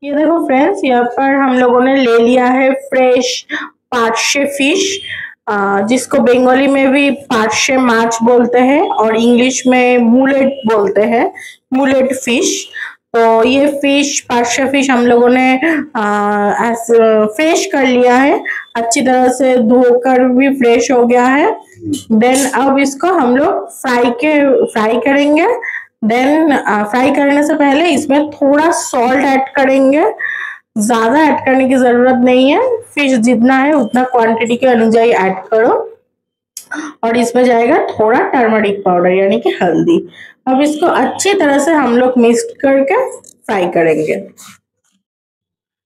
ये देखो फ्रेंड्स, यहाँ पर हम लोगों ने ले लिया है फ्रेश पार्शे फिश, जिसको बंगाली में भी पार्शे माछ बोलते हैं और इंग्लिश में मुलेट बोलते हैं, मुलेट फिश। तो ये फिश पार्शे फिश हम लोगों ने फ्रेश कर लिया है, अच्छी तरह से धोकर भी फ्रेश हो गया है। देन अब इसको हम लोग फ्राई करेंगे। देन फ्राई करने से पहले इसमें थोड़ा सॉल्ट ऐड करेंगे, ज्यादा ऐड करने की जरूरत नहीं है, फिश जितना है उतना क्वांटिटी के अनुसार ऐड करो। और इसमें जाएगा थोड़ा टर्मरिक पाउडर यानी कि हल्दी। अब इसको अच्छी तरह से हम लोग मिक्स करके फ्राई करेंगे।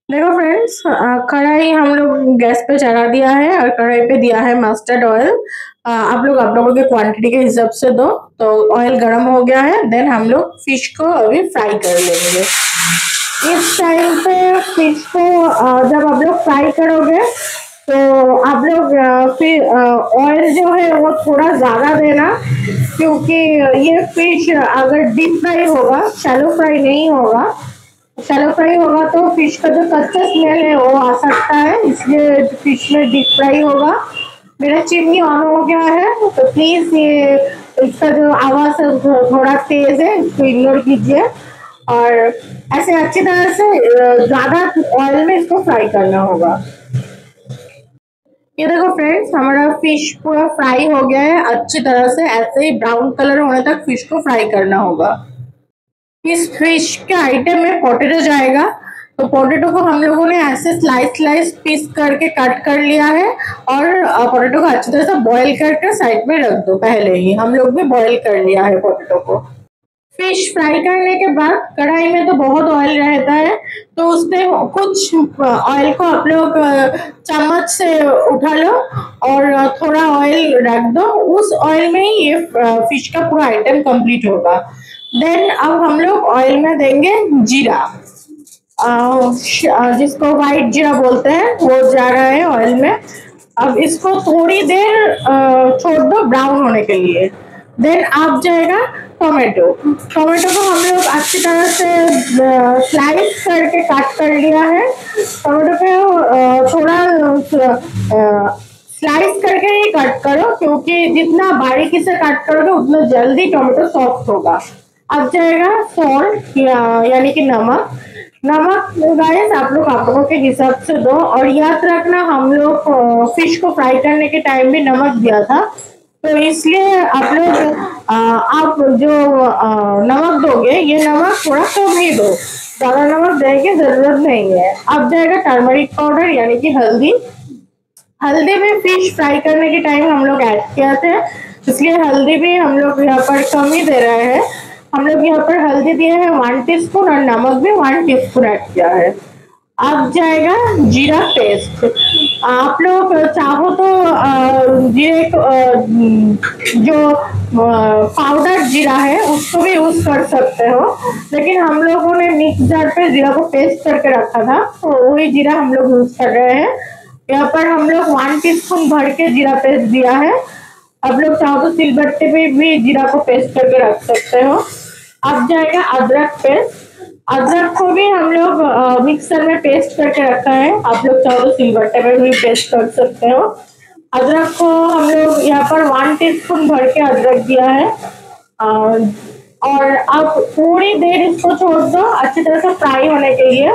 देखो फ्रेंड्स, कढ़ाई हम लोग गैस पे चढ़ा दिया है और कढ़ाई पे दिया है मस्टर्ड ऑयल। आप लोगों के क्वांटिटी के हिसाब से दो। तो ऑयल गर्म हो गया है, देन हम लोग फिश को अभी फ्राई कर लेंगे। इस टाइम पे फिश को जब आप लोग फ्राई करोगे तो आप लोग फिर ऑयल जो है वो थोड़ा ज्यादा देना, क्योंकि ये फिश अगर डीप फ्राई होगा, शैलो फ्राई नहीं होगा। शैलो फ्राई होगा तो फिश का जो कच्चा स्मेल है वो आ सकता है, इसलिए फिश में डीप फ्राई होगा। मेरा चिमनी ऑन हो गया है, तो प्लीज ये इसका जो आवाज है थोड़ा तेज है, इसको इग्नोर कीजिए। और ऐसे अच्छी तरह से ज्यादा ऑयल में इसको फ्राई करना होगा। ये देखो फ्रेंड्स, हमारा फिश पूरा फ्राई हो गया है अच्छी तरह से। ऐसे ही ब्राउन कलर होने तक फिश को फ्राई करना होगा। इस फिश के आइटम में पोटैटो जाएगा, तो पोटैटो को हम लोगों ने ऐसे स्लाइस पीस करके कट कर लिया है। और पोटैटो को अच्छी तरह से बॉईल करके साइड में रख दो। पहले ही हम लोग भी बॉईल कर लिया है पोटैटो को। फिश फ्राई करने के बाद कढ़ाई में तो बहुत ऑयल रहता है, तो उसमें कुछ ऑयल को आप लोग चम्मच से उठा लो और थोड़ा ऑयल रख दो। उस ऑयल में ही ये फिश का पूरा आइटम कंप्लीट होगा। देन अब हम लोग ऑयल में देंगे जीरा, जिसको व्हाइट जीरा बोलते हैं, वो जा रहा है ऑयल में। अब इसको थोड़ी देर छोड़ दो ब्राउन होने के लिए। देन अब जाएगा टोमेटो। टोमेटो को हम लोग अच्छी तरह से स्लाइस करके काट कर लिया है। टोमेटो को थोड़ा स्लाइस करके ही कट करो, क्योंकि जितना बारीकी से कट करोगे उतना जल्दी टोमेटो सॉफ्ट होगा। अब जाएगा सॉल्ट यानी कि नमक। नमक गाइस आप लोगों के हिसाब से दो। और याद रखना, हम लोग फिश को फ्राई करने के टाइम भी नमक दिया था, तो इसलिए आप लोग आप जो नमक दोगे, ये नमक थोड़ा कम ही दो, ज्यादा नमक देने की जरूरत नहीं है। अब जाएगा टर्मरिक पाउडर यानी कि हल्दी। हल्दी भी फिश फ्राई करने के टाइम हम लोग ऐड किया थे, इसलिए हल्दी भी हम लोग यहाँ पर कम ही दे रहे हैं। हम लोग यहाँ पर हल्दी दिए है 1 टीस्पून और नमक भी 1 टीस्पून ऐड किया है। अब जाएगा जीरा पेस्ट। आप लोग चाहो तो जीरे जो पाउडर जीरा है उसको भी यूज कर सकते हो, लेकिन हम लोगों ने मिक्स जार पे जीरा को पेस्ट करके रखा था, तो वही जीरा हम लोग यूज कर रहे हैं। यहाँ पर हम लोग 1 टीस्पून भर के जीरा पेस्ट दिया है। अब लोग चाहो तो सिलबट्टे पे भी जीरा को पेस्ट करके रख सकते हो। अब जाएगा अदरक पेस्ट। अदरक को भी हम लोग मिक्सर में पेस्ट करके रखा है, आप लोग चाहो तो सिलबट्टे पे भी पेस्ट कर सकते हो। अदरक को हम लोग यहाँ पर 1 टीस्पून भर के अदरक दिया है। और अब थोड़ी देर इसको छोड़ दो अच्छी तरह से फ्राई होने के लिए।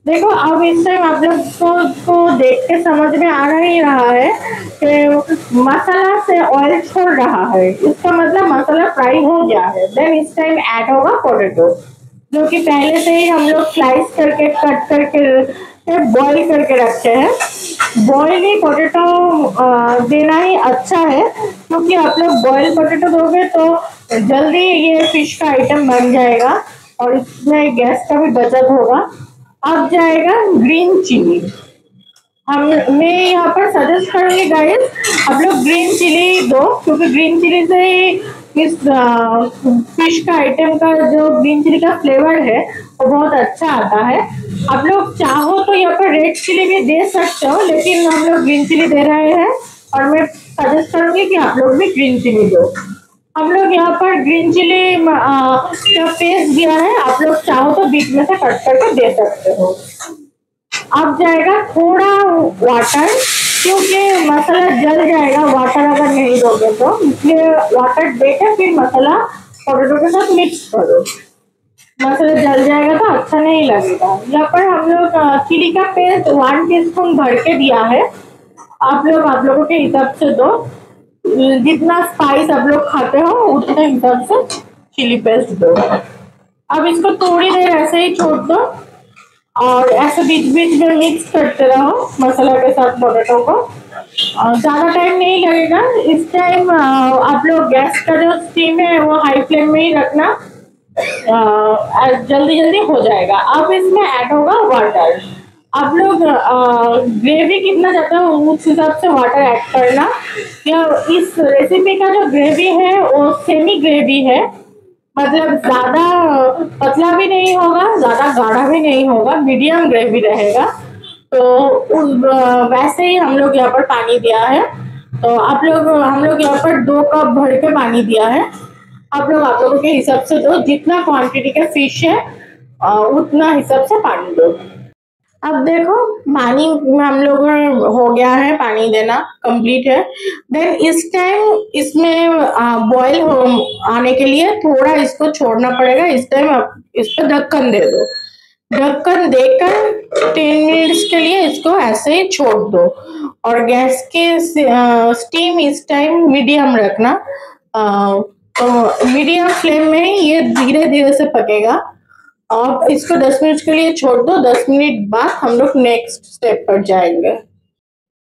देखो अब इस टाइम आप लोग को देख के समझ में आ ही रहा है कि मसाला से ऑयल छोड़ रहा है, इसका मतलब मसाला फ्राई हो गया है। देन इस टाइम ऐड होगा पोटैटो, जो कि पहले से ही हम लोग स्लाइस करके कट करके बॉईल करके रखे हैं। बॉईल ही पोटैटो देना ही अच्छा है, क्योंकि आप लोग बॉईल पोटैटो दोगे तो जल्दी ये फिश का आइटम बन जाएगा और इसमें गैस का भी बचत होगा। अब जाएगा ग्रीन चिली। मैं यहाँ पर सजेस्ट करूंगी गाइस, आप लोग ग्रीन चिली दो, क्योंकि ग्रीन चिली से ही इस फिश का आइटम का जो ग्रीन चिली का फ्लेवर है वो बहुत अच्छा आता है। आप लोग चाहो तो यहाँ पर रेड चिली भी दे सकते हो, लेकिन हम लोग ग्रीन चिली दे रहे हैं और मैं सजेस्ट करूंगी कि आप लोग भी ग्रीन चिली दो। हम लोग यहाँ पर ग्रीन चिली का पेस्ट दिया है, आप लोग चाहो तो बीच में से कट करके दे सकते हो। अब जाएगा थोड़ा वाटर, क्योंकि मसाला जल जाएगा वाटर अगर नहीं दोगे तो, इसलिए वाटर देकर फिर मसाला पोटैटो के साथ मिक्स करो। मसाला जल जाएगा तो अच्छा नहीं लगेगा। यहाँ पर हम लोग चिली का पेस्ट 1 टीस्पून भर के दिया है। आप लोगों के हिसाब से दो, जितना स्पाइस आप लोग खाते हो उतने हिसाब से चिली पेस्ट दो। अब इसको थोड़ी देर ऐसे ही छोड़ दो और ऐसे बीच बीच में मिक्स करते रहो मसाला के साथ पोटैटो को। ज्यादा टाइम नहीं लगेगा। इस टाइम आप लोग गैस का जो स्टीम है वो हाई फ्लेम में ही रखना, जल्दी जल्दी हो जाएगा। अब इसमें ऐड होगा वाटर। आप लोग ग्रेवी कितना चाहते हो उस हिसाब से वाटर ऐड करना। या इस रेसिपी का जो ग्रेवी है वो सेमी ग्रेवी है, मतलब ज्यादा पतला भी नहीं होगा, ज्यादा गाढ़ा भी नहीं होगा, मीडियम ग्रेवी रहेगा। तो वैसे ही हम लोग यहाँ पर पानी दिया है। तो हम लोग यहाँ पर 2 कप भर के पानी दिया है। आप लोगों के हिसाब से दो, जितना क्वांटिटी का फिश है उतना हिसाब से पानी दो। अब देखो पानी हम लोग हो गया है, पानी देना कंप्लीट है। देन इस टाइम इसमें बॉईल आने के लिए थोड़ा इसको छोड़ना पड़ेगा। इस टाइम आप इस पर ढक्कन दे दो। ढक्कन देकर 10 मिनट्स के लिए इसको ऐसे ही छोड़ दो और गैस के स्टीम इस टाइम मीडियम रखना। तो मीडियम फ्लेम में ही ये धीरे धीरे से पकेगा। अब इसको 10 मिनट के लिए छोड़ दो। 10 मिनट बाद हम लोग नेक्स्ट स्टेप पर जाएंगे।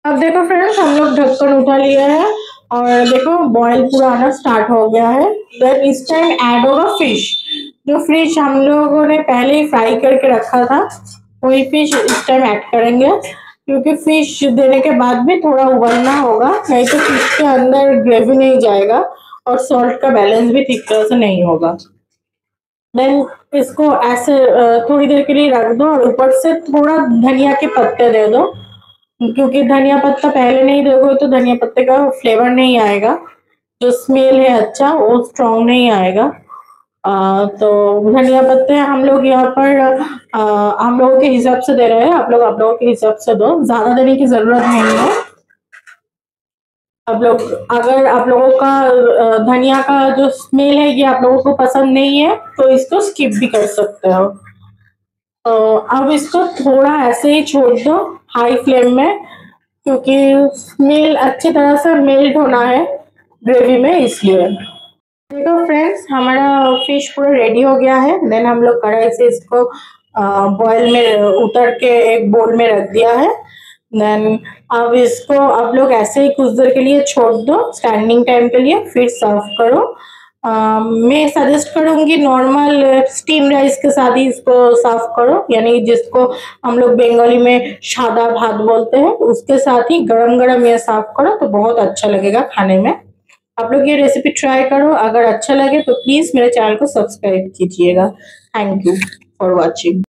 अब देखो फ्रेंड्स, हम लोग ढक्कन उठा लिया है और देखो बॉईल पूरा आना स्टार्ट हो गया है। देन इस टाइम ऐड होगा फिश। जो फिश हम लोगों ने पहले ही फ्राई करके रखा था वही फिश इस टाइम ऐड करेंगे, क्योंकि फिश देने के बाद भी थोड़ा उबलना होगा, नहीं तो फिश के अंदर ग्रेवी नहीं जाएगा और सॉल्ट का बैलेंस भी ठीक तरह से नहीं होगा। देन इसको ऐसे थोड़ी देर के लिए रख दो और ऊपर से थोड़ा धनिया के पत्ते दे दो, क्योंकि धनिया पत्ता पहले नहीं दोगे तो धनिया पत्ते का फ्लेवर नहीं आएगा, जो स्मेल है अच्छा वो स्ट्रॉन्ग नहीं आएगा। तो धनिया पत्ते हम लोग यहाँ पर हम लोगों के हिसाब से दे रहे हैं। आप लोगों के हिसाब से दो, ज्यादा देने की जरूरत नहीं है। अगर आप लोगों का धनिया का जो स्मेल है ये आप लोगों को पसंद नहीं है तो इसको स्किप भी कर सकते हो। तो अब इसको थोड़ा ऐसे ही छोड़ दो हाई फ्लेम में, क्योंकि स्मेल अच्छी तरह से मेल्ट होना है ग्रेवी में, इसलिए। देखो फ्रेंड्स, हमारा फिश पूरा रेडी हो गया है। देन हम लोग कढ़ाई से इसको बॉयल में उतर के एक बोल में रख दिया है। देन अब इसको आप लोग ऐसे ही कुछ देर के लिए छोड़ दो स्टैंडिंग टाइम के लिए, फिर सर्व करो। मैं सजेस्ट करूंगी नॉर्मल स्टीम राइस के साथ ही इसको सर्व करो, यानी जिसको हम लोग बंगाली में सादा भात बोलते हैं, उसके साथ ही गरम गरम ये सर्व करो तो बहुत अच्छा लगेगा खाने में। आप लोग ये रेसिपी ट्राई करो, अगर अच्छा लगे तो प्लीज मेरे चैनल को सब्सक्राइब कीजिएगा। Thank you for watching.